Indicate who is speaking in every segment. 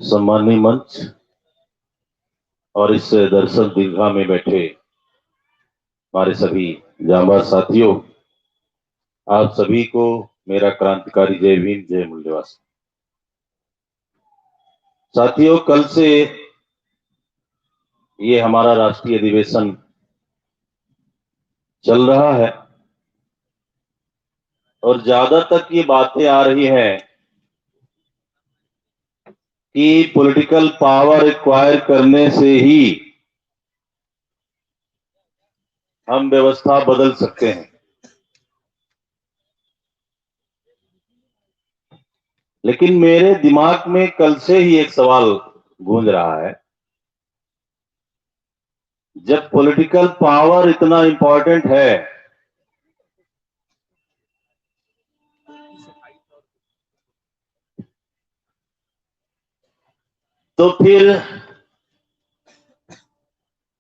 Speaker 1: सम्माननीय मंच और इस दर्शक दीर्घा में बैठे हमारे सभी जांबाज साथियों, आप सभी को मेरा क्रांतिकारी जय भीम, जय मूल्यवास। साथियों, कल से ये हमारा राष्ट्रीय अधिवेशन चल रहा है और ज्यादा तक ये बातें आ रही हैं कि पॉलिटिकल पावर एक्वायर करने से ही हम व्यवस्था बदल सकते हैं। लेकिन मेरे दिमाग में कल से ही एक सवाल गूंज रहा है, जब पॉलिटिकल पावर इतना इंपॉर्टेंट है तो फिर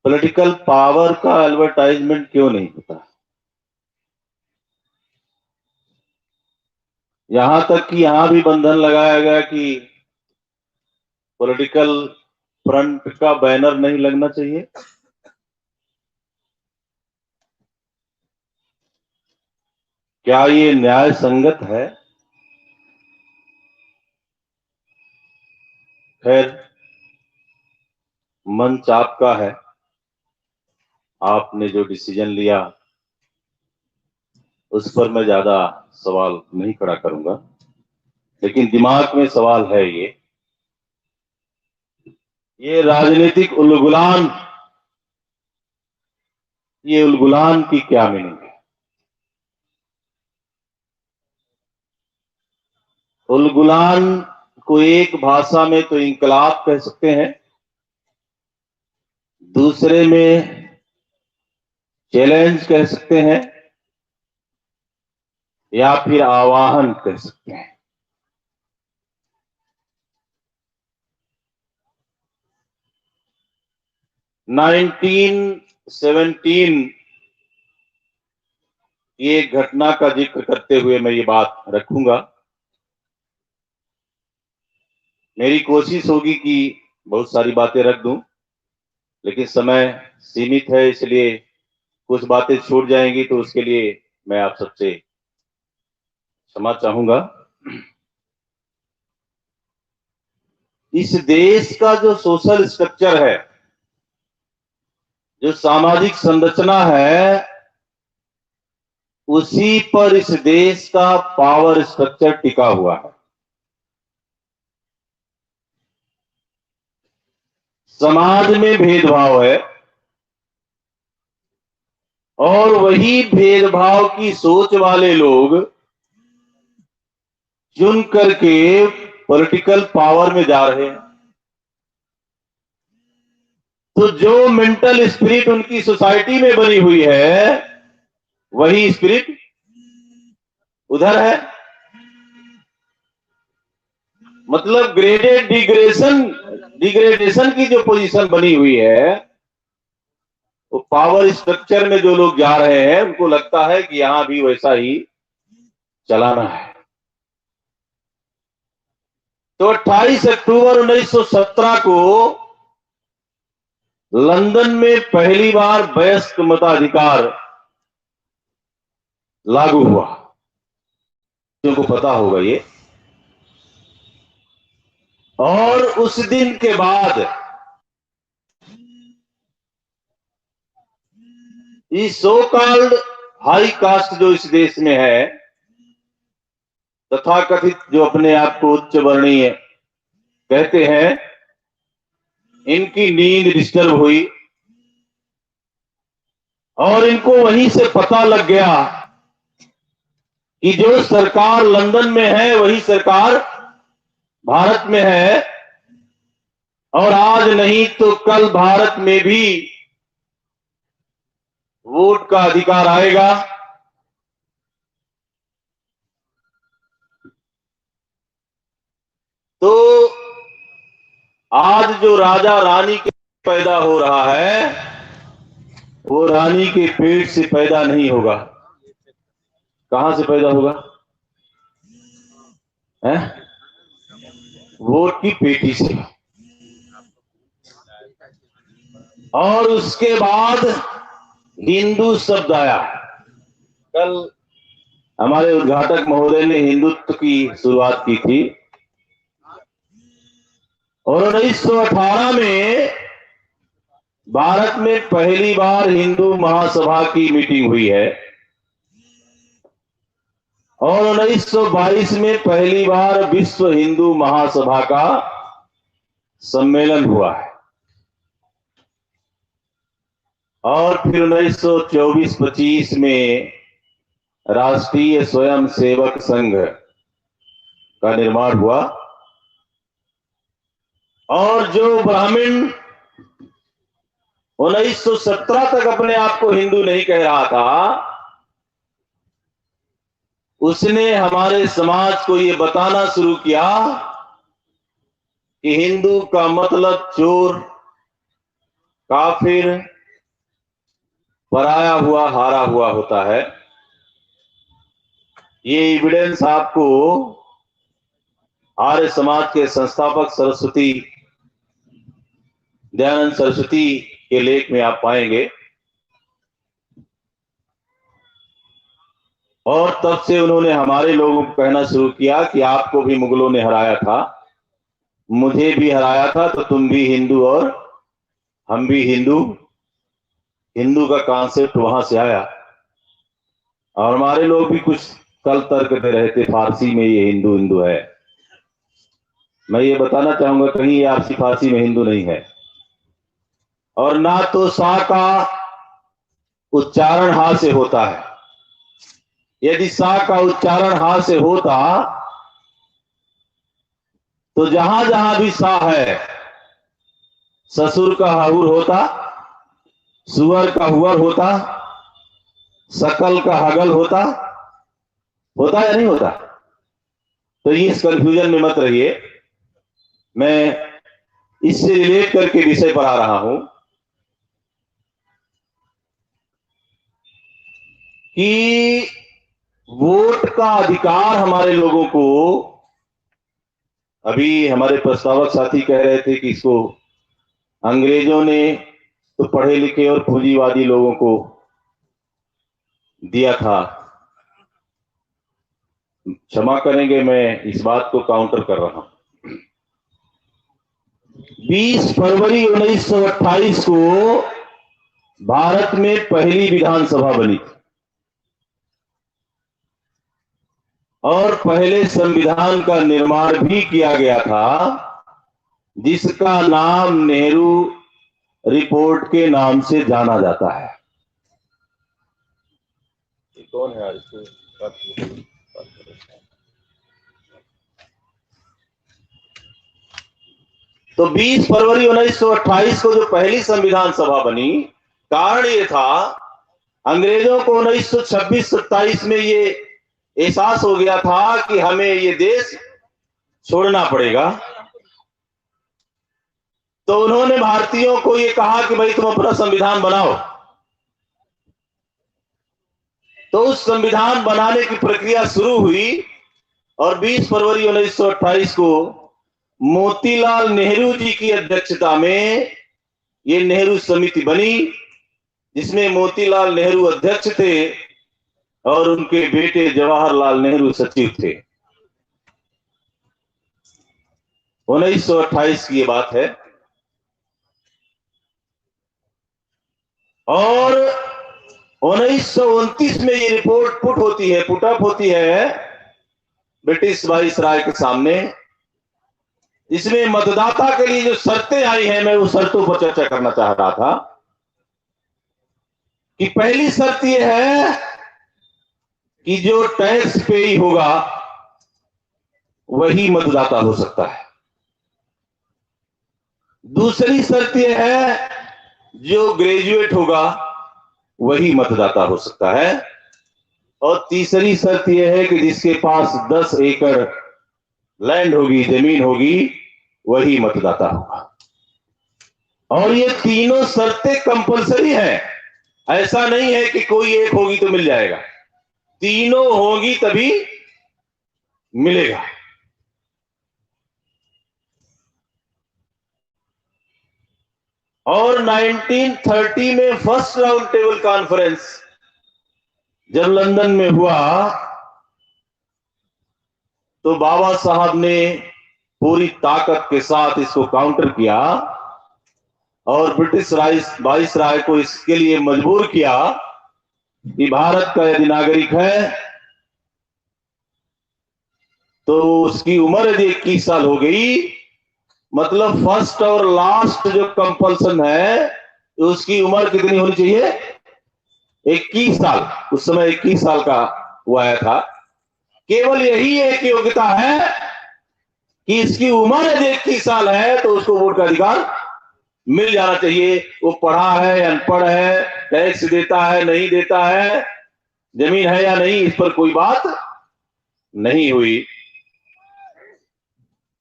Speaker 1: पॉलिटिकल पावर का एडवर्टाइजमेंट क्यों नहीं होता। यहां तक कि यहां भी बंधन लगाया गया कि पॉलिटिकल फ्रंट का बैनर नहीं लगना चाहिए। क्या ये न्याय संगत है? खैर, मंच आपका है, आपने जो डिसीजन लिया उस पर मैं ज्यादा सवाल नहीं खड़ा करूंगा, लेकिन दिमाग में सवाल है ये राजनीतिक उलगुलान, ये उलगुलान की क्या मीनिंग है? उलगुलान को एक भाषा में तो इंकलाब कह सकते हैं, दूसरे में चैलेंज कह सकते हैं, या फिर आवाहन कह सकते हैं। नाइनटीन 17 ये घटना का जिक्र करते हुए मैं ये बात रखूंगा। मेरी कोशिश होगी कि बहुत सारी बातें रख दूं, लेकिन समय सीमित है, इसलिए कुछ बातें छूट जाएंगी, तो उसके लिए मैं आप सबसे क्षमा चाहूंगा। इस देश का जो सोशल स्ट्रक्चर है, जो सामाजिक संरचना है, उसी पर इस देश का पावर स्ट्रक्चर टिका हुआ है। समाज में भेदभाव है और वही भेदभाव की सोच वाले लोग चुन करके पॉलिटिकल पावर में जा रहे हैं। तो जो मेंटल स्पिरिट उनकी सोसाइटी में बनी हुई है, वही स्पिरिट उधर है। मतलब डिग्रेडेशन की जो पोजीशन बनी हुई है, वो पावर स्ट्रक्चर में जो लोग जा रहे हैं उनको लगता है कि यहां भी वैसा ही चलाना है। तो 28 अक्टूबर 1917 को लंदन में पहली बार वयस्क मताधिकार लागू हुआ। तुमको पता होगा ये। और उस दिन के बाद इस सो कॉल्ड हाई कास्ट जो इस देश में है, तथाकथित जो अपने आप को उच्च वर्णीय कहते हैं, इनकी नींद डिस्टर्ब हुई और इनको वहीं से पता लग गया कि जो सरकार लंदन में है वही सरकार भारत में है, और आज नहीं तो कल भारत में भी वोट का अधिकार आएगा। तो आज जो राजा रानी के पैदा हो रहा है, वो रानी के पेट से पैदा नहीं होगा। कहां से पैदा होगा? है वोट की पेटी से। और उसके बाद हिंदू शब्द आया। कल हमारे उद्घाटक महोदय ने हिंदुत्व की शुरुआत की थी और 1918 में भारत में पहली बार हिंदू महासभा की मीटिंग हुई है और 1922 में पहली बार विश्व हिंदू महासभा का सम्मेलन हुआ है और फिर 1924-25 में राष्ट्रीय स्वयंसेवक संघ का निर्माण हुआ और जो ब्राह्मण 1917 तक अपने आप को हिंदू नहीं कह रहा था, उसने हमारे समाज को ये बताना शुरू किया कि हिंदू का मतलब चोर, काफिर, पराया हुआ, हारा हुआ होता है। ये एविडेंस आपको आर्य समाज के संस्थापक सरस्वती दयानंद सरस्वती के लेख में आप पाएंगे। और तब से उन्होंने हमारे लोगों को कहना शुरू किया कि आपको भी मुगलों ने हराया था, मुझे भी हराया था, तो तुम भी हिंदू और हम भी हिंदू। हिंदू का कॉन्सेप्ट वहां से आया और हमारे लोग भी कुछ कल तर्क दे रहे थे फारसी में ये हिंदू हिंदू है। मैं ये बताना चाहूंगा कहीं ये आपसी फारसी में हिंदू नहीं है और ना तो सा का उच्चारण हा से होता है। यदि सा का उच्चारण हा से होता तो जहां जहां भी सा है, ससुर का हाहुर होता, सुअर का हुअर होता, सकल का हगल होता या नहीं होता? तो इस कंफ्यूजन में मत रहिए, मैं इससे रिलेट करके विषय पढ़ा रहा हूं कि वोट का अधिकार हमारे लोगों को, अभी हमारे प्रस्तावक साथी कह रहे थे कि इसको अंग्रेजों ने तो पढ़े लिखे और पूंजीवादी लोगों को दिया था। क्षमा करेंगे, मैं इस बात को काउंटर कर रहा हूं। 20 फरवरी 1928 को भारत में पहली विधानसभा बनी थी और पहले संविधान का निर्माण भी किया गया था जिसका नाम नेहरू रिपोर्ट के नाम से जाना जाता है। ये कौन है आज? तो 20 फरवरी 1928 को जो पहली संविधान सभा बनी, कारण ये था अंग्रेजों को 1926-27 में ये एहसास हो गया था कि हमें ये देश छोड़ना पड़ेगा। तो उन्होंने भारतीयों को ये कहा कि भाई तुम अपना संविधान बनाओ। तो उस संविधान बनाने की प्रक्रिया शुरू हुई और 20 फरवरी 1928 को मोतीलाल नेहरू जी की अध्यक्षता में ये नेहरू समिति बनी जिसमें मोतीलाल नेहरू अध्यक्ष थे और उनके बेटे जवाहरलाल नेहरू सचिव थे। 1928 की ये बात है और 1929 में ये रिपोर्ट पुटअप होती है ब्रिटिश वाइसराय के सामने, इसमें मतदाता के लिए जो शर्तें आई हैं, मैं उस शर्तों पर चर्चा करना चाह रहा था कि पहली शर्त यह है कि जो टैक्स पेई होगा वही मतदाता हो सकता है। दूसरी शर्त यह है जो ग्रेजुएट होगा वही मतदाता हो सकता है और तीसरी शर्त यह है कि जिसके पास 10 एकड़ लैंड होगी, जमीन होगी, वही मतदाता होगा। और ये तीनों शर्तें कंपलसरी हैं, ऐसा नहीं है कि कोई एक होगी तो मिल जाएगा, तीनों होगी तभी मिलेगा। और 1930 में फर्स्ट राउंड टेबल कॉन्फ्रेंस जब लंदन में हुआ तो बाबा साहब ने पूरी ताकत के साथ इसको काउंटर किया और ब्रिटिश वाइसराय को इसके लिए मजबूर किया कि भारत का यदि नागरिक है तो उसकी उम्र यदि 21 साल हो गई, मतलब फर्स्ट और लास्ट जो कंपल्सन है उसकी उम्र कितनी होनी चाहिए? 21 साल। उस समय 21 साल का वो आया था। केवल यही एक योग्यता है कि इसकी उम्र यदि 21 साल है तो उसको वोट का अधिकार मिल जाना चाहिए। वो पढ़ा है, अनपढ़ है, टैक्स देता है, नहीं देता है, जमीन है या नहीं, इस पर कोई बात नहीं हुई।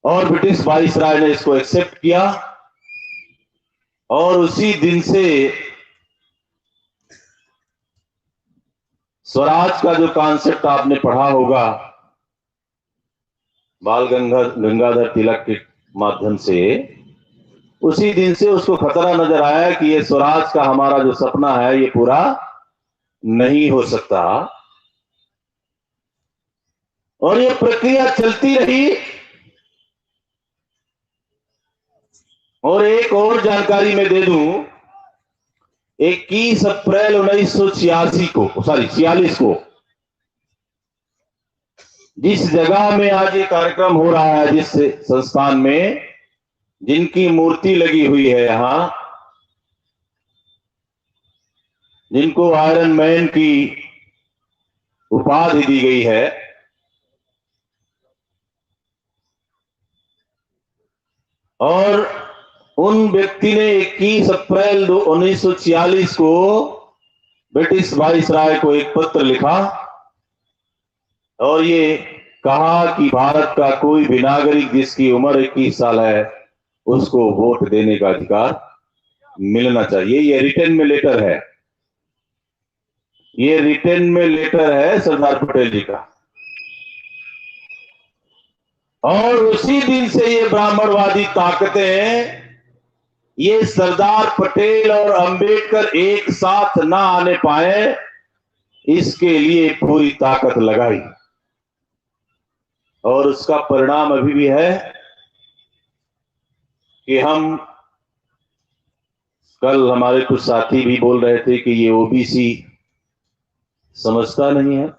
Speaker 1: और ब्रिटिश वाइसराय ने इसको एक्सेप्ट किया और उसी दिन से स्वराज का जो कॉन्सेप्ट आपने पढ़ा होगा बाल गंगाधर तिलक के माध्यम से, उसी दिन से उसको खतरा नजर आया कि ये स्वराज का हमारा जो सपना है ये पूरा नहीं हो सकता। और ये प्रक्रिया चलती रही। और एक और जानकारी मैं दे दूं, 21 अप्रैल 1946 को जिस जगह में आज ये कार्यक्रम हो रहा है, जिस संस्थान में जिनकी मूर्ति लगी हुई है, यहां जिनको आयरन मैन की उपाधि दी गई है, और उन व्यक्ति ने 21 अप्रैल 1946 को ब्रिटिश वाइसराय को एक पत्र लिखा और ये कहा कि भारत का कोई भी नागरिक जिसकी उम्र 21 साल है उसको वोट देने का अधिकार मिलना चाहिए। ये रिटर्न में लेटर है, ये रिटर्न में लेटर है सरदार पटेल जी का। और उसी दिन से ये ब्राह्मणवादी ताकतें, ये सरदार पटेल और अंबेडकर एक साथ ना आने पाए, इसके लिए पूरी ताकत लगाई। और उसका परिणाम अभी भी है कि हम, कल हमारे कुछ साथी भी बोल रहे थे कि ये ओबीसी समझता नहीं है,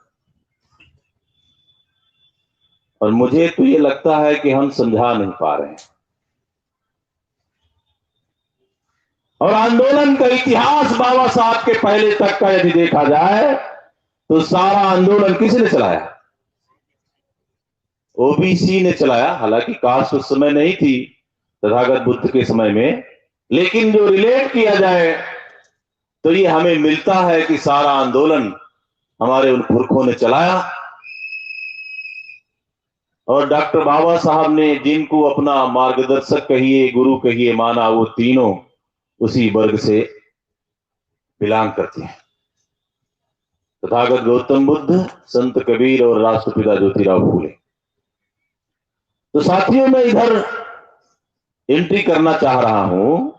Speaker 1: और मुझे तो ये लगता है कि हम समझा नहीं पा रहे हैं। और आंदोलन का इतिहास बाबा साहब के पहले तक का यदि देखा जाए तो सारा आंदोलन किसने चलाया? ओबीसी ने चलाया। हालांकि कास्ट उस समय नहीं थी तथागत बुद्ध के समय में, लेकिन जो रिलेट किया जाए तो ये हमें मिलता है कि सारा आंदोलन हमारे उन पुरखों ने चलाया। और डॉक्टर बाबा साहब ने जिनको अपना मार्गदर्शक कहिए, गुरु कहिए माना, वो तीनों उसी वर्ग से बिलोंग करते हैं। तथागत गौतम बुद्ध, संत कबीर और राष्ट्रपिता ज्योतिराव फूले। तो साथियों, मैं इधर एंट्री करना चाह रहा हूं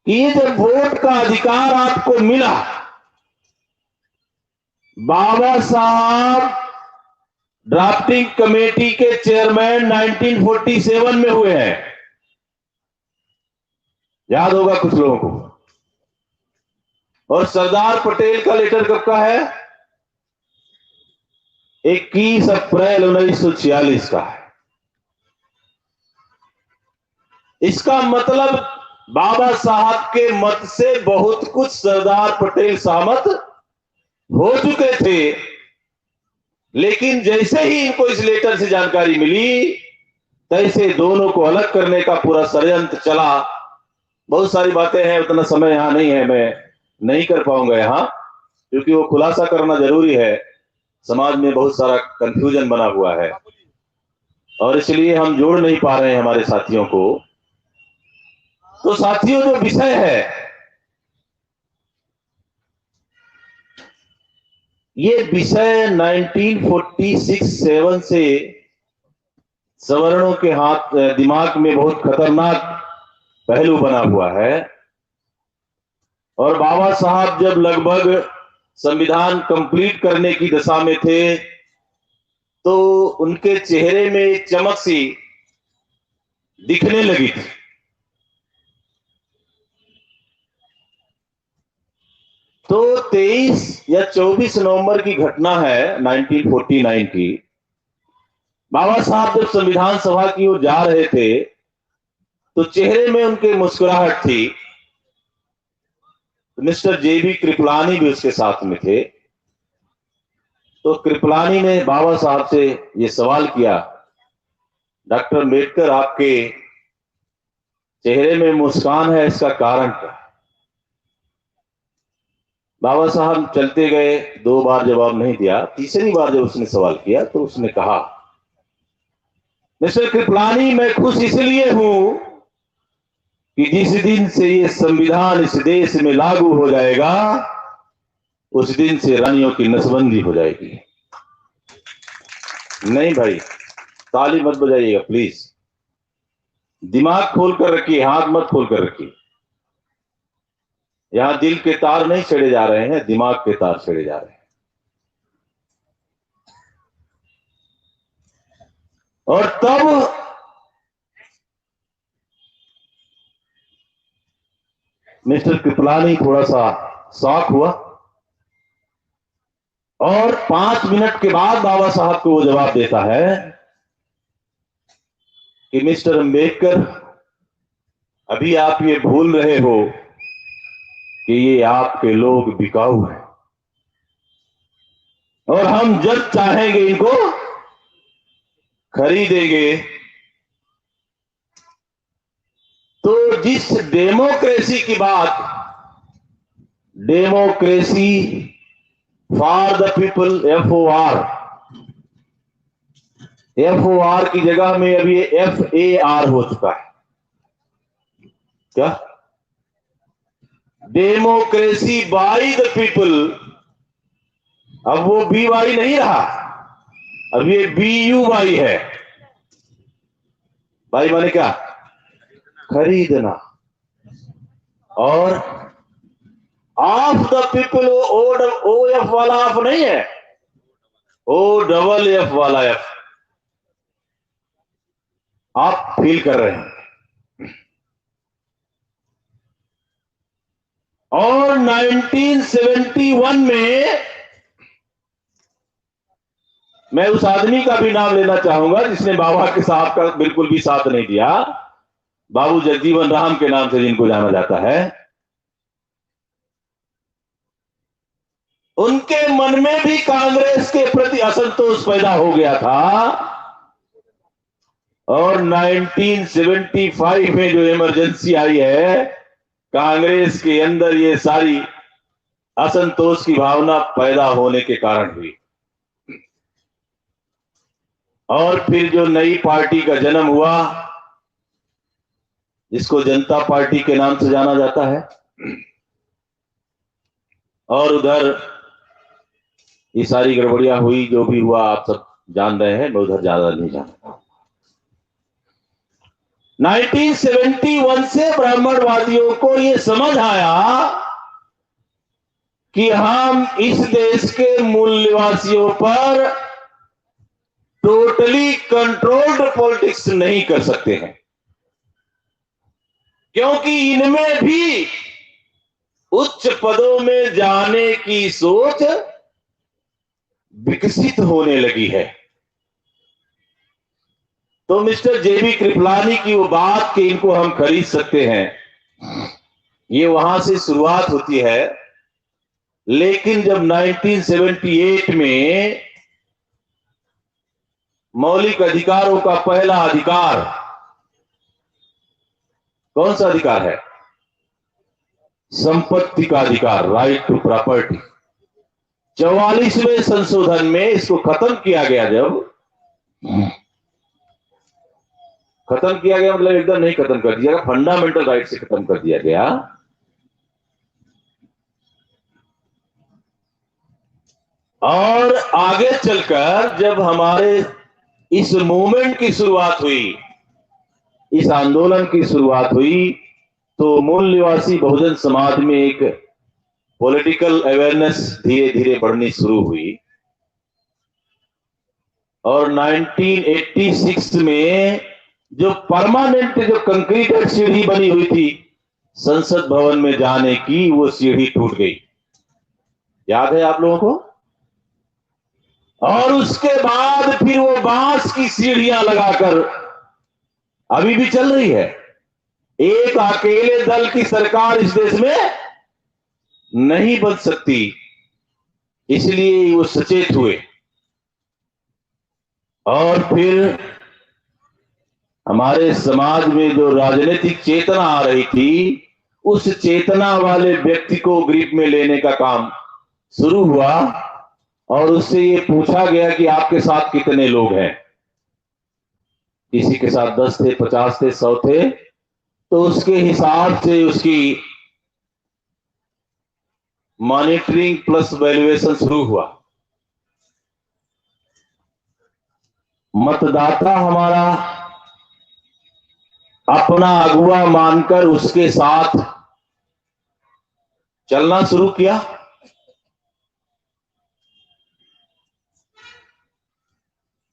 Speaker 1: कि ये जब वोट का अधिकार आपको मिला, बाबा साहब ड्राफ्टिंग कमेटी के चेयरमैन 1947 में हुए हैं, याद होगा कुछ लोगों को। और सरदार पटेल का लेटर कब का है? 21 अप्रैल 1946 का है। इसका मतलब बाबा साहब के मत से बहुत कुछ सरदार पटेल सहमत हो चुके थे, लेकिन जैसे ही इनको इस लेटर से जानकारी मिली तैसे दोनों को अलग करने का पूरा षड्यंत्र चला। बहुत सारी बातें हैं, उतना समय यहां नहीं है, मैं नहीं कर पाऊंगा यहां, क्योंकि वो खुलासा करना जरूरी है। समाज में बहुत सारा कंफ्यूजन बना हुआ है और इसलिए हम जोड़ नहीं पा रहे हैं हमारे साथियों को। तो साथियों, जो विषय है, ये विषय 1946-7 से सवर्णों के हाथ दिमाग में बहुत खतरनाक पहलू बना हुआ है। और बाबा साहब जब लगभग संविधान कंप्लीट करने की दशा में थे तो उनके चेहरे में एक चमक सी दिखने लगी थी। तो 23 या 24 नवंबर की घटना है 1949 की। बाबा साहब जब संविधान सभा की ओर जा रहे थे तो चेहरे में उनके मुस्कुराहट थी। मिस्टर जेबी कृपलानी भी उसके साथ में थे। तो कृपलानी ने बाबा साहब से यह सवाल किया, डॉक्टर अम्बेडकर, आपके चेहरे में मुस्कान है, इसका कारण क्या? बाबा साहब चलते गए, 2 बार जवाब नहीं दिया। तीसरी बार जब उसने सवाल किया तो उसने कहा, मिस्टर कृपलानी, मैं खुश इसलिए हूं कि जिस दिन से ये संविधान इस देश में लागू हो जाएगा उस दिन से रानियों की नसबंदी हो जाएगी। नहीं भाई, ताली मत बजाइएगा प्लीज। दिमाग खोल कर रखिए, हाथ मत खोल कर रखिए। यहां दिल के तार नहीं छेड़े जा रहे हैं, दिमाग के तार छेड़े जा रहे हैं। और तब मिस्टर कृपलानी थोड़ा सा शॉक हुआ और 5 मिनट के बाद बाबा साहब को वो जवाब देता है कि मिस्टर अम्बेडकर, अभी आप ये भूल रहे हो कि ये आपके लोग बिकाऊ हैं और हम जब चाहेंगे इनको खरीदेंगे। तो जिस डेमोक्रेसी की बात, democracy for the people, FOR की जगह में अभी FAR हो चुका है। क्या? Democracy by the people. अब वो BY नहीं रहा, अब ये BUY है। भाई माने क्या? खरीदना। और ऑफ द पीपल, OF वाला ऑफ नहीं है, OFF वाला F आप फील कर रहे हैं। और 1971 में मैं उस आदमी का भी नाम लेना चाहूंगा जिसने बाबा के साहब का बिल्कुल भी साथ नहीं दिया, बाबू जगजीवन राम के नाम से जिनको जाना जाता है। उनके मन में भी कांग्रेस के प्रति असंतोष पैदा हो गया था और 1975 में जो इमरजेंसी आई है, कांग्रेस के अंदर ये सारी असंतोष की भावना पैदा होने के कारण हुई। और फिर जो नई पार्टी का जन्म हुआ जिसको जनता पार्टी के नाम से जाना जाता है, और उधर ये सारी गड़बड़ियां हुई, जो भी हुआ आप सब जान रहे हैं, मैं उधर ज्यादा नहीं जानता। 1971 से ब्राह्मणवादियों को यह समझ आया कि हम इस देश के मूल निवासियों पर टोटली कंट्रोल्ड पॉलिटिक्स नहीं कर सकते हैं, क्योंकि इनमें भी उच्च पदों में जाने की सोच विकसित होने लगी है। तो मिस्टर जेबी कृपलानी की वो बात कि इनको हम खरीद सकते हैं, ये वहां से शुरुआत होती है। लेकिन जब 1978 में मौलिक अधिकारों का पहला अधिकार, कौन सा अधिकार है? संपत्ति का अधिकार, राइट टू प्रॉपर्टी, 44वें संशोधन में इसको खत्म किया गया। जब खत्म किया गया मतलब एकदम नहीं खत्म कर दिया गया, फंडामेंटल राइट से खत्म कर दिया गया। और आगे चलकर जब हमारे इस मूवमेंट की शुरुआत हुई, इस आंदोलन की शुरुआत हुई, तो मूल निवासी बहुजन समाज में एक पॉलिटिकल अवेयरनेस धीरे धीरे बढ़नी शुरू हुई और 1986 में जो परमानेंट जो कंक्रीटेड सीढ़ी बनी हुई थी संसद भवन में जाने की, वो सीढ़ी टूट गई। याद है आप लोगों को? और उसके बाद फिर वो बांस की सीढ़ियां लगाकर अभी भी चल रही है। एक अकेले दल की सरकार इस देश में नहीं बन सकती, इसलिए वो सचेत हुए और फिर हमारे समाज में जो राजनीतिक चेतना आ रही थी, उस चेतना वाले व्यक्ति को ग्रिप में लेने का काम शुरू हुआ और उससे ये पूछा गया कि आपके साथ कितने लोग हैं। किसी के साथ 10 थे, 50 थे, 100 थे, तो उसके हिसाब से उसकी मॉनिटरिंग प्लस वैल्यूएशन शुरू हुआ। मतदाता हमारा अपना अगुवा मानकर उसके साथ चलना शुरू किया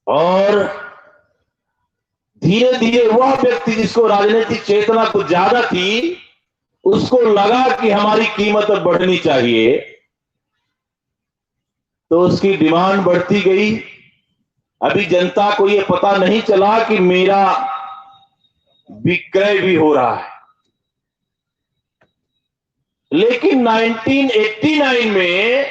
Speaker 1: और धीरे धीरे वह व्यक्ति जिसको राजनीतिक चेतना कुछ ज्यादा थी, उसको लगा कि हमारी कीमत अब बढ़नी चाहिए, तो उसकी डिमांड बढ़ती गई। अभी जनता को यह पता नहीं चला कि मेरा विक्रय भी हो रहा है। लेकिन 1989 में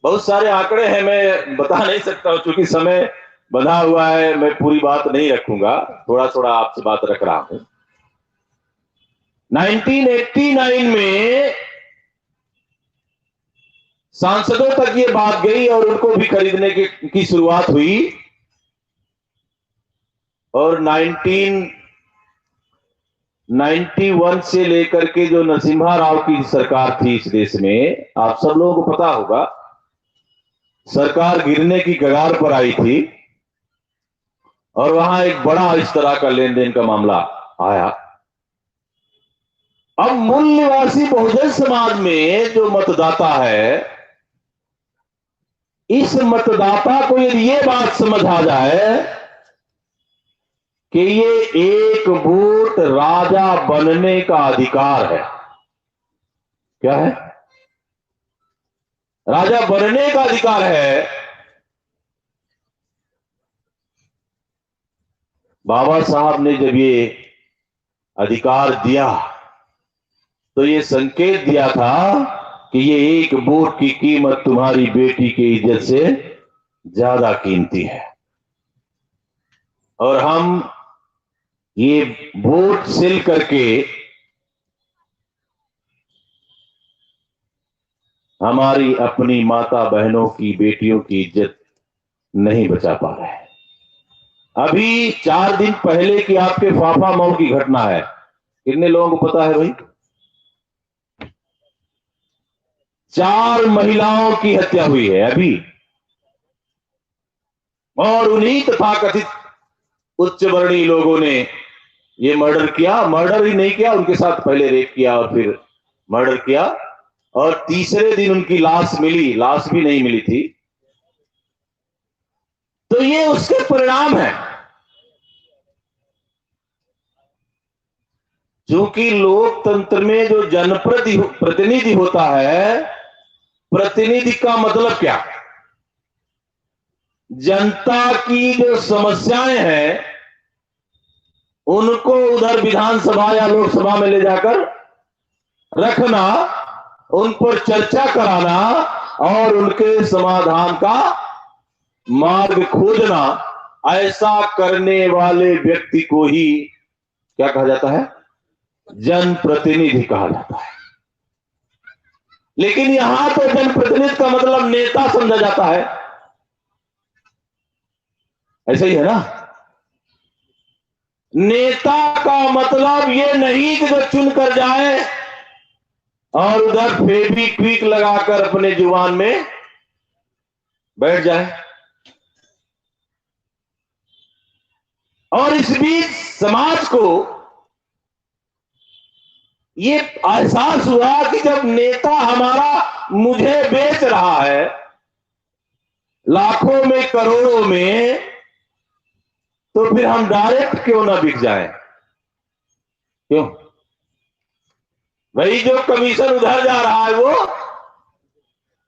Speaker 1: बहुत सारे आंकड़े हैं, मैं बता नहीं सकता हूं, क्योंकि समय बंधा हुआ है, मैं पूरी बात नहीं रखूंगा, थोड़ा थोड़ा आपसे बात रख रहा हूं। 1989 में सांसदों तक ये बात गई और उनको भी खरीदने की शुरुआत हुई और 1991 से लेकर के जो नरसिम्हा राव की सरकार थी इस देश में, आप सब लोगों को पता होगा, सरकार गिरने की कगार पर आई थी और वहां एक बड़ा इस तरह का लेन देन का मामला आया। अब मूल निवासी बहुजन समाज में जो मतदाता है, इस मतदाता को यदि ये बात समझ आ जाए कि ये एक वोट राजा बनने का अधिकार है। क्या है? राजा बनने का अधिकार है। बाबा साहब ने जब ये अधिकार दिया तो ये संकेत दिया था कि ये एक वोट की कीमत तुम्हारी बेटी की इज्जत से ज्यादा कीमती है और हम ये वोट सिल करके हमारी अपनी माता बहनों की, बेटियों की इज्जत नहीं बचा पा रहे हैं। अभी 4 दिन पहले की आपके फाफा मऊ की घटना है, कितने लोगों को पता है भाई? 4 महिलाओं की हत्या हुई है अभी, और उन्हीं तथाकथित उच्च वर्णीय लोगों ने ये मर्डर किया। मर्डर ही नहीं किया, उनके साथ पहले रेप किया और फिर मर्डर किया, और तीसरे दिन उनकी लाश मिली, लाश भी नहीं मिली थी। तो ये उसके परिणाम है। क्योंकि लोकतंत्र में जो जनप्रतिनिधि होता है, प्रतिनिधि का मतलब क्या? जनता की जो समस्याएं हैं उनको उधर विधानसभा या लोकसभा में ले जाकर रखना, उन पर चर्चा कराना और उनके समाधान का मार्ग खोजना, ऐसा करने वाले व्यक्ति को ही क्या कहा जाता है? जनप्रतिनिधि कहा जाता है। लेकिन यहां तो जनप्रतिनिधि का मतलब नेता समझा जाता है, ऐसा ही है ना? नेता का मतलब ये नहीं कि जो चुन कर जाए और उधर फेविक्विक लगाकर अपने जुबान में बैठ जाए। और इस बीच समाज को ये एहसास हुआ कि जब नेता हमारा मुझे बेच रहा है लाखों में करोड़ों में, तो फिर हम डायरेक्ट क्यों ना बिक जाएं? क्यों भाई? जो कमीशन उधर जा रहा है वो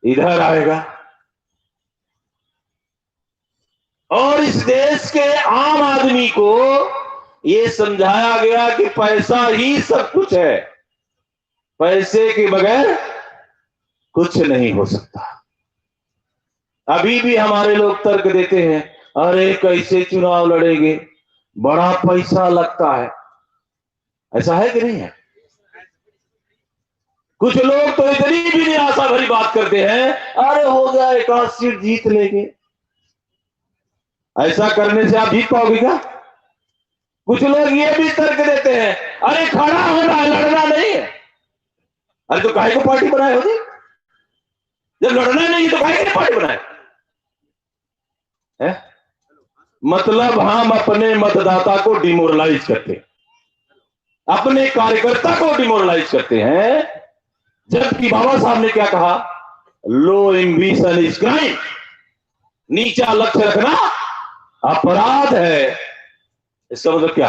Speaker 1: इधर आएगा। और इस देश के आम आदमी को ये समझाया गया कि पैसा ही सब कुछ है, पैसे के बगैर कुछ नहीं हो सकता। अभी भी हमारे लोग तर्क देते हैं, अरे कैसे चुनाव लड़ेंगे, बड़ा पैसा लगता है। ऐसा है कि नहीं है? कुछ लोग तो इतनी भी निराशा भरी बात करते हैं, अरे हो गया 1 सीट जीत लेंगे। ऐसा करने से आप जीत पाओगे क्या? कुछ लोग ये भी तर्क देते हैं, अरे खड़ा होना है, लड़ना नहीं है। अरे तो काहे को पार्टी बनाए होगी? जब लड़ना नहीं है तो काहे को पार्टी बनाए है? मतलब हम अपने मतदाता को डिमोरलाइज करते हैं, अपने कार्यकर्ता को डिमोरलाइज करते हैं। जबकि बाबा साहब ने क्या कहा? लो एम्बिशन इज क्राइम। नीचा लक्ष्य रखना अपराध है। इसका मतलब क्या?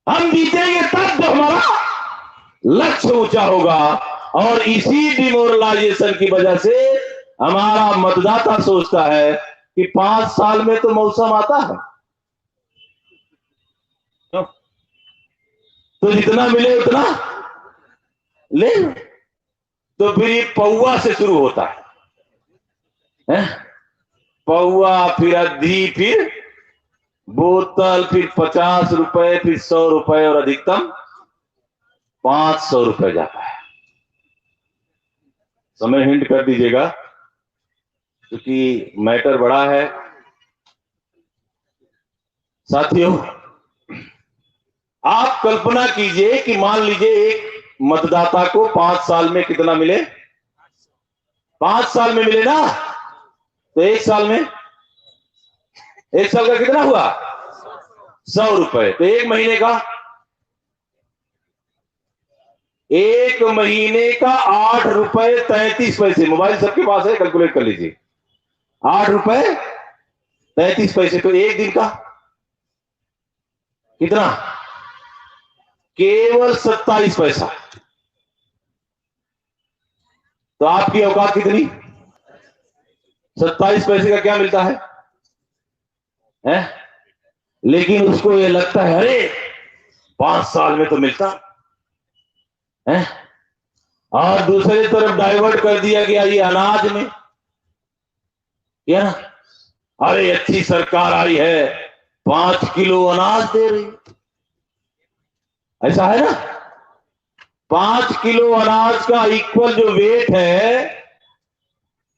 Speaker 1: हम जीतेंगे तब तो हमारा लक्ष्य ऊंचा होगा। और इसी डिमोरलाइजेशन की वजह से हमारा मतदाता सोचता है कि 5 साल में तो मौसम आता है, तो जितना मिले उतना ले। तो फिर ये पौवा से शुरू होता है, पौवा, फिर अद्धी, फिर बोतल, फिर 50 रुपए, फिर 100 रुपए और अधिकतम 500 रुपए जाता है। समय हिंट कर दीजिएगा क्योंकि मैटर बड़ा है। साथियों, आप कल्पना कीजिए कि मान लीजिए एक मतदाता को 5 साल में कितना मिले? 5 साल में मिले ना, तो 1 साल में, 1 साल का कितना हुआ? 100 रुपए। तो 1 महीने का, 1 महीने का 8 रुपए 33 पैसे। मोबाइल सबके पास है, कैलकुलेट कर लीजिए। 8 रुपए 33 पैसे। तो 1 दिन का कितना? केवल 27 पैसा। तो आपकी औकात कितनी? 27 पैसे का क्या मिलता है? लेकिन उसको ये लगता है अरे 5 साल में तो मिलता है। और दूसरी तरफ डाइवर्ट कर दिया गया ये अनाज में, क्या? अरे अच्छी सरकार आई है, 5 किलो अनाज दे रही। ऐसा है ना? 5 किलो अनाज का इक्वल जो वेट है,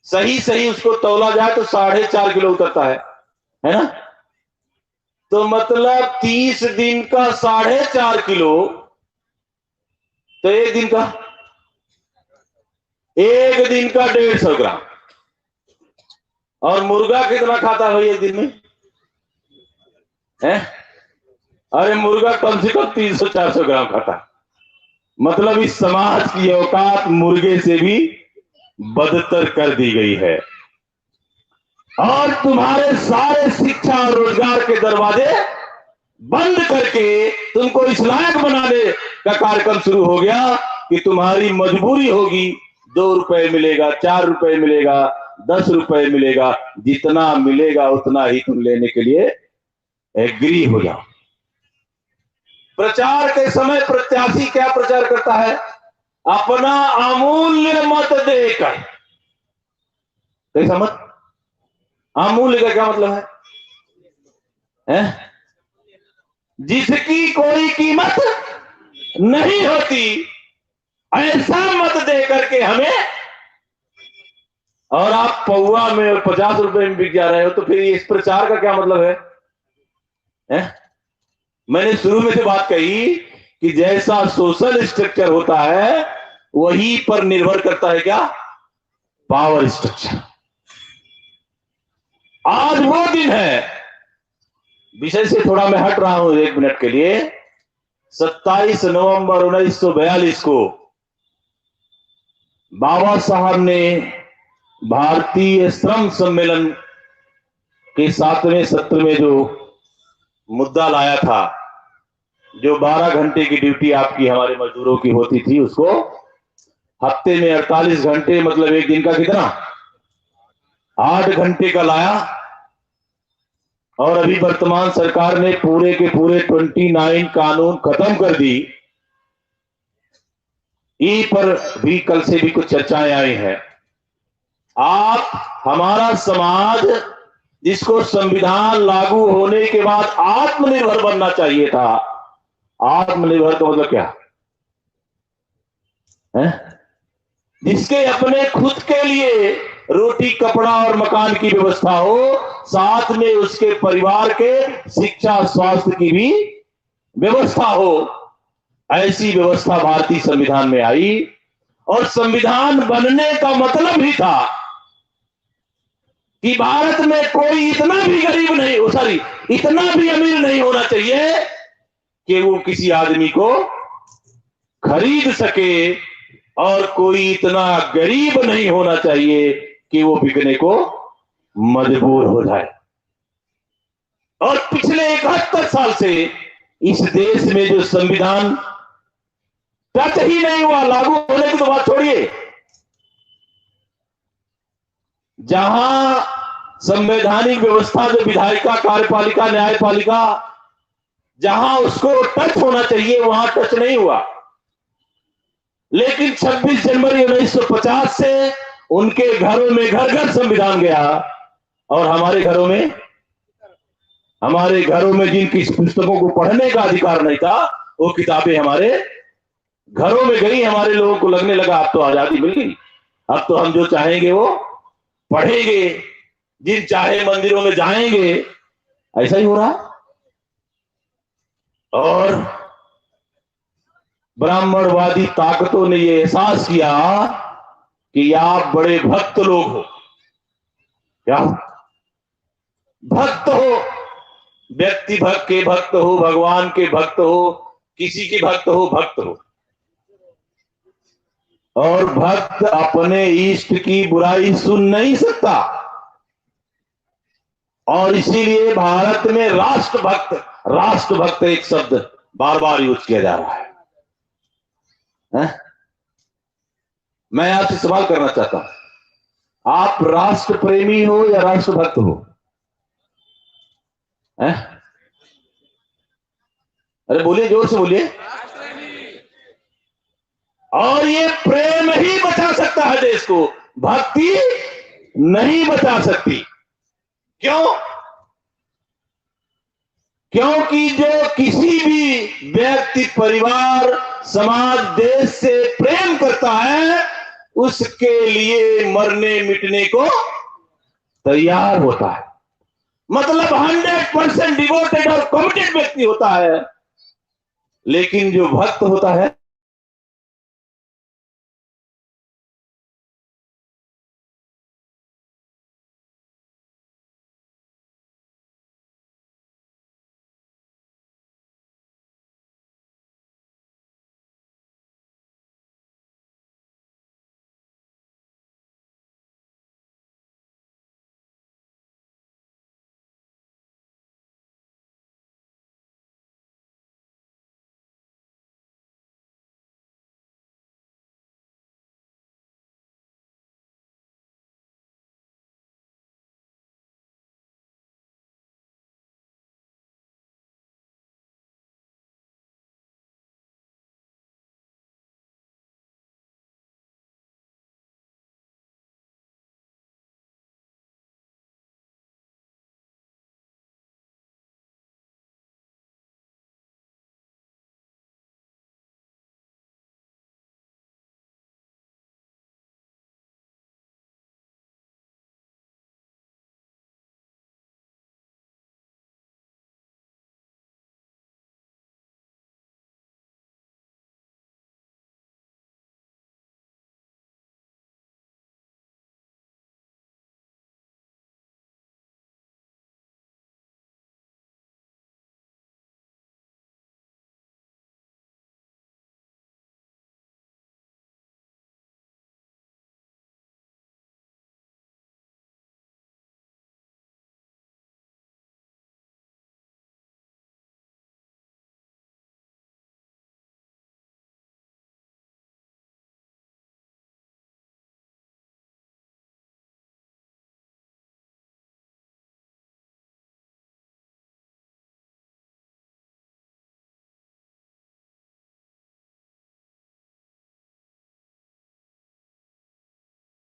Speaker 1: सही सही उसको तौला जाए तो 4.5 किलो उतरता है ना? तो मतलब 30 दिन का 4.5 किलो, तो 1 दिन का, 1 दिन का 150 ग्राम। और मुर्गा कितना खाता है 1 दिन में? अरे मुर्गा कम से कम 300-400 ग्राम खाता। मतलब इस समाज की औकात मुर्गे से भी बदतर कर दी गई है। और तुम्हारे सारे शिक्षा और रोजगार के दरवाजे बंद करके तुमको इस लायक बनाने का कार्यक्रम शुरू हो गया कि तुम्हारी मजबूरी होगी, 2 रुपए मिलेगा, 4 रुपए मिलेगा, 10 रुपए मिलेगा, जितना मिलेगा उतना ही तुम लेने के लिए एग्री हो जाओ। प्रचार के समय प्रत्याशी क्या प्रचार करता है? अपना अमूल्य मत देकर। कैसा मत? अमूल्य का क्या मतलब है? जिसकी कोई कीमत नहीं होती, ऐसा मत दे करके हमें। और आप पौवा में और 50 रुपए में बिक जा रहे हो, तो फिर इस प्रचार का क्या मतलब है? मैंने शुरू में से बात कही कि जैसा सोशल स्ट्रक्चर होता है वही पर निर्भर करता है क्या? Power structure. आज वो दिन है, विषय से थोड़ा मैं हट रहा हूं 1 मिनट के लिए। 27 नवंबर 1942 को बाबा साहब ने भारतीय श्रम सम्मेलन के 7वें सत्र में जो मुद्दा लाया था, जो 12 घंटे की ड्यूटी आपकी हमारे मजदूरों की होती थी, उसको हफ्ते में 48 घंटे, मतलब एक दिन का कितना, 8 घंटे का लाया। और अभी वर्तमान सरकार ने पूरे के पूरे 29 कानून खत्म कर दी। ई पर भी कल से भी कुछ चर्चाएं आई हैं। आप, हमारा समाज, जिसको संविधान लागू होने के बाद आत्मनिर्भर बनना चाहिए था, आत्मनिर्भर का मतलब क्या है? जिसके अपने खुद के लिए रोटी, कपड़ा और मकान की व्यवस्था हो, साथ में उसके परिवार के शिक्षा, स्वास्थ्य की भी व्यवस्था हो, ऐसी व्यवस्था भारतीय संविधान में आई। और संविधान बनने का मतलब ही था कि भारत में कोई इतना भी गरीब नहीं, सॉरी, इतना भी अमीर नहीं होना चाहिए कि वो किसी आदमी को खरीद सके, और कोई इतना गरीब नहीं होना चाहिए कि वो बिकने को मजबूर हो जाए। और पिछले 71 साल से इस देश में जो संविधान टच ही नहीं हुआ, लागू होने की तो बात छोड़िए, जहां संवैधानिक व्यवस्था, जो विधायिका, कार्यपालिका, न्यायपालिका, जहां उसको टच होना चाहिए वहां टच नहीं हुआ। लेकिन 26 जनवरी 1950 से उनके घरों में घर घर संविधान गया, और हमारे घरों में जिनकी पुस्तकों को पढ़ने का अधिकार नहीं था, वो किताबें हमारे घरों में गई। हमारे लोगों को लगने लगा अब तो आजादी मिल गई, अब तो हम जो चाहेंगे वो पढ़ेंगे, जिन चाहे मंदिरों में जाएंगे। ऐसा ही हो रहा। और ब्राह्मणवादी ताकतों ने ये एहसास किया कि आप बड़े भक्त लोग हो। क्या भक्त हो? व्यक्ति भक्त के भक्त हो, भगवान के भक्त हो, किसी के भक्त हो, भक्त हो। और भक्त अपने इष्ट की बुराई सुन नहीं सकता, और इसीलिए भारत में राष्ट्रभक्त एक शब्द बार बार यूज किया जा रहा है? मैं आपसे सवाल करना चाहता हूं, आप राष्ट्र प्रेमी हो या राष्ट्रभक्त हो? है? अरे बोलिए, जोर से बोलिए। और ये प्रेम ही बचा सकता है देश को, भक्ति नहीं बचा सकती। क्यों? क्योंकि जो किसी भी व्यक्ति, परिवार, समाज, देश से प्रेम करता है, उसके लिए मरने मिटने को तैयार होता है। मतलब 100% डिवोटेड और कमिटेड व्यक्ति होता है। लेकिन जो भक्त होता है,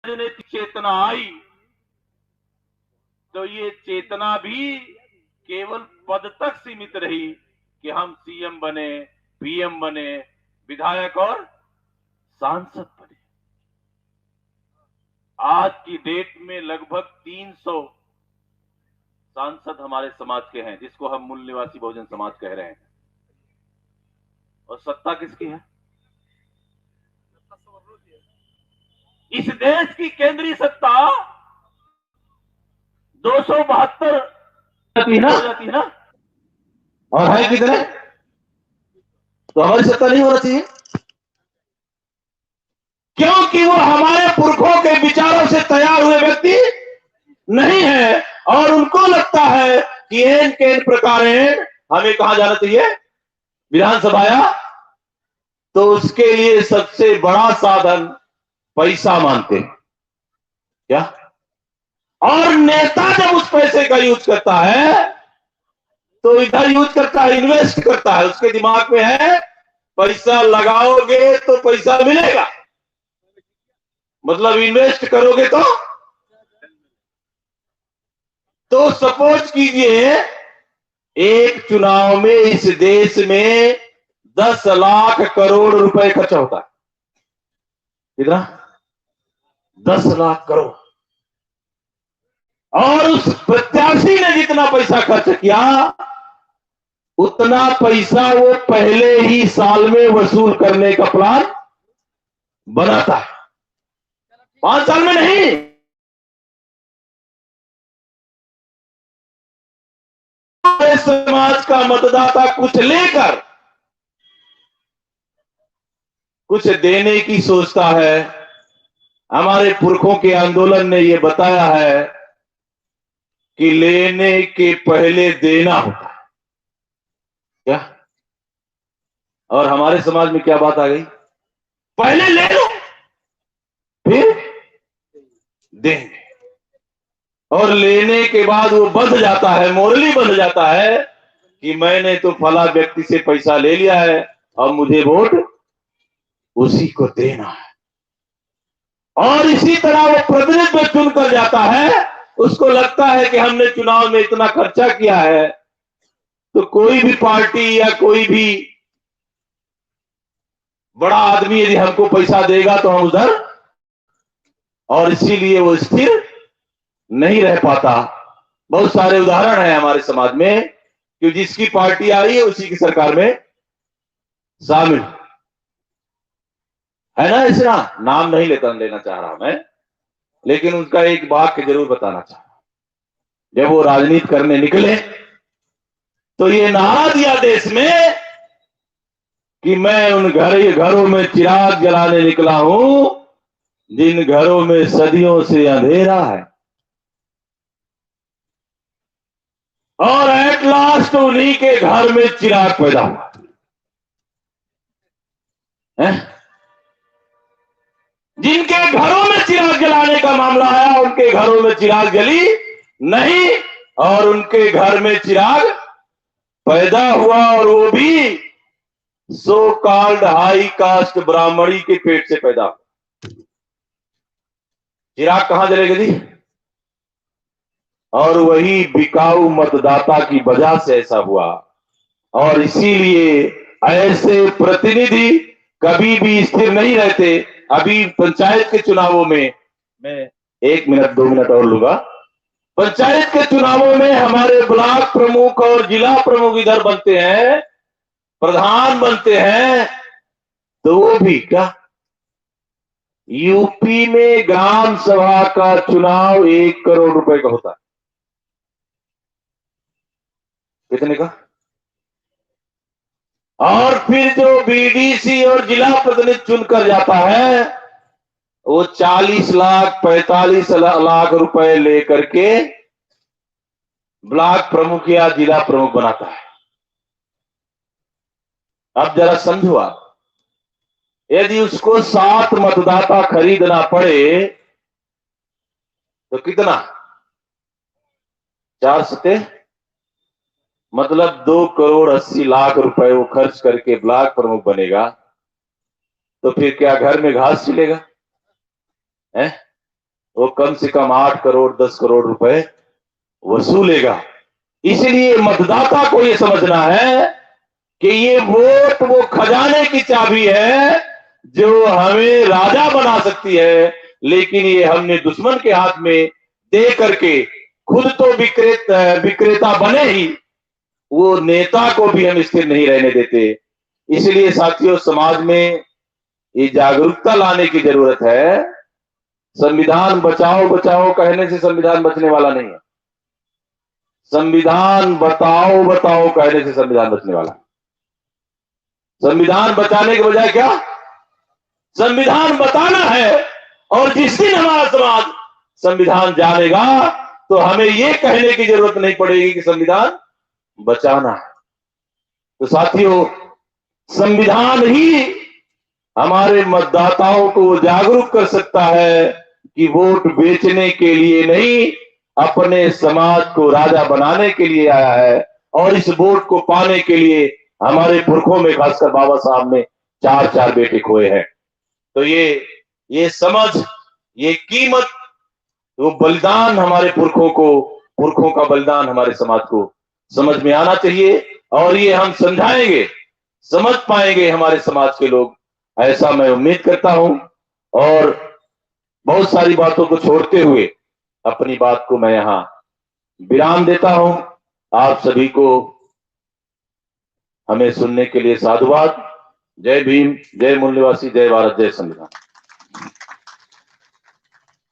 Speaker 1: राजनीतिक चेतना आई तो ये चेतना भी केवल पद तक सीमित रही कि हम सीएम बने, पीएम बने, विधायक और सांसद बने। आज की डेट में लगभग 300 सांसद हमारे समाज के हैं, जिसको हम मूल निवासी बहुजन समाज कह रहे हैं। और सत्ता किसकी है? इस देश की केंद्रीय सत्ता 272 हो जाती है ना, और है कितने? तो हमारी सत्ता नहीं होना चाहिए, क्योंकि वो हमारे पुरखों के विचारों से तैयार हुए व्यक्ति नहीं है। और उनको लगता है कि एन के प्रकार हमें कहां जाना चाहिए, विधानसभा, तो उसके लिए सबसे बड़ा साधन पैसा मानते हैं क्या? और नेता जब उस पैसे का यूज करता है तो इधर यूज करता है, इन्वेस्ट करता है। उसके दिमाग में है पैसा लगाओगे तो पैसा मिलेगा, मतलब इन्वेस्ट करोगे तो सपोज कीजिए एक चुनाव में इस देश में 10 लाख करोड़ रुपए खर्चा होता है। कितना? 10 लाख करोड़। और उस प्रत्याशी ने जितना पैसा खर्च किया उतना पैसा वो पहले ही साल में वसूल करने का प्लान बनाता है, 5 साल में नहीं। समाज का मतदाता कुछ लेकर कुछ देने की सोचता है। हमारे पुरखों के आंदोलन ने यह बताया है कि लेने के पहले देना होता है क्या? और हमारे समाज में क्या बात आ गई? पहले ले लो फिर देंगे। और लेने के बाद वो बंध जाता है, मोरली बंध जाता है कि मैंने तो फला व्यक्ति से पैसा ले लिया है, अब मुझे वोट उसी को देना है। और इसी तरह वो प्रतिनिधित्व चुनकर जाता है। उसको लगता है कि हमने चुनाव में इतना खर्चा किया है तो कोई भी पार्टी या कोई भी बड़ा आदमी यदि हमको पैसा देगा तो हम उधर, और इसीलिए वो स्थिर नहीं रह पाता। बहुत सारे उदाहरण हैं हमारे समाज में कि जिसकी पार्टी आ रही है उसी की सरकार में शामिल है ना। इसका नाम नहीं लेना चाह रहा मैं, लेकिन उनका एक वाक्य जरूर बताना चाह रहा। जब वो राजनीति करने निकले तो ये नारा दिया देश में कि मैं उन घरों में चिराग जलाने निकला हूं जिन घरों में सदियों से अंधेरा है, और एट लास्ट उन्हीं के घर में चिराग पैदा हुआ है। जिनके घरों में चिराग जलाने का मामला आया उनके घरों में चिराग जली नहीं, और उनके घर में चिराग पैदा हुआ, और वो भी सो कॉल्ड हाई कास्ट ब्राह्मणी के पेट से पैदा हुआ। चिराग कहां जलेगा जी? और वही बिकाऊ मतदाता की वजह से ऐसा हुआ। और इसीलिए ऐसे प्रतिनिधि कभी भी स्थिर नहीं रहते। अभी पंचायत के चुनावों में, मैं 1 मिनट 2 मिनट और लूंगा, पंचायत के चुनावों में हमारे ब्लॉक प्रमुख और जिला प्रमुख इधर बनते हैं, प्रधान बनते हैं, तो वो भी क्या, यूपी में ग्राम सभा का चुनाव 1 करोड़ रुपए का होता है। कितने का? और फिर जो बीडीसी और जिला प्रतिनिधि चुनकर जाता है वो 40 लाख 45 लाख रुपए लेकर के ब्लॉक प्रमुख या जिला प्रमुख बनाता है। अब जरा समझो आप, यदि उसको 7 मतदाता खरीदना पड़े तो कितना? 4 सते मतलब 2 करोड़ 80 लाख रुपए वो खर्च करके ब्लॉक प्रमुख बनेगा, तो फिर क्या घर में घास छिलेगा? वो कम से कम 8 करोड़ 10 करोड़ रुपए वसूलेगा। इसलिए मतदाता को ये समझना है कि ये वोट वो खजाने की चाबी है जो हमें राजा बना सकती है, लेकिन ये हमने दुश्मन के हाथ में दे करके खुद तो विक्रेता बने ही, वो नेता को भी हम स्थिर नहीं रहने देते। इसलिए साथियों, समाज में ये जागरूकता लाने की जरूरत है। संविधान बचाओ बचाओ कहने से संविधान बचने वाला नहीं है। संविधान बताओ बताओ कहने से संविधान बचने वाला है। संविधान बचाने के बजाय क्या, संविधान बताना है। और जिस दिन हमारा समाज संविधान जानेगा तो हमें यह कहने की जरूरत नहीं पड़ेगी कि संविधान बचाना है। तो साथियों, संविधान ही हमारे मतदाताओं को जागरूक कर सकता है कि वोट बेचने के लिए नहीं, अपने समाज को राजा बनाने के लिए आया है। और इस वोट को पाने के लिए हमारे पुरखों में, खासकर बाबा साहब ने 4 बेटे खोए हैं। तो ये समझ, ये कीमत, वो बलिदान हमारे पुरखों का बलिदान हमारे समाज को समझ में आना चाहिए। और ये हम समझाएंगे, समझ पाएंगे हमारे समाज के लोग, ऐसा मैं उम्मीद करता हूं। और बहुत सारी बातों को छोड़ते हुए अपनी बात को मैं यहां विराम देता हूं। आप सभी को हमें सुनने के लिए साधुवाद। जय भीम, जय मूल निवासी, जय भारत, जय संविधान।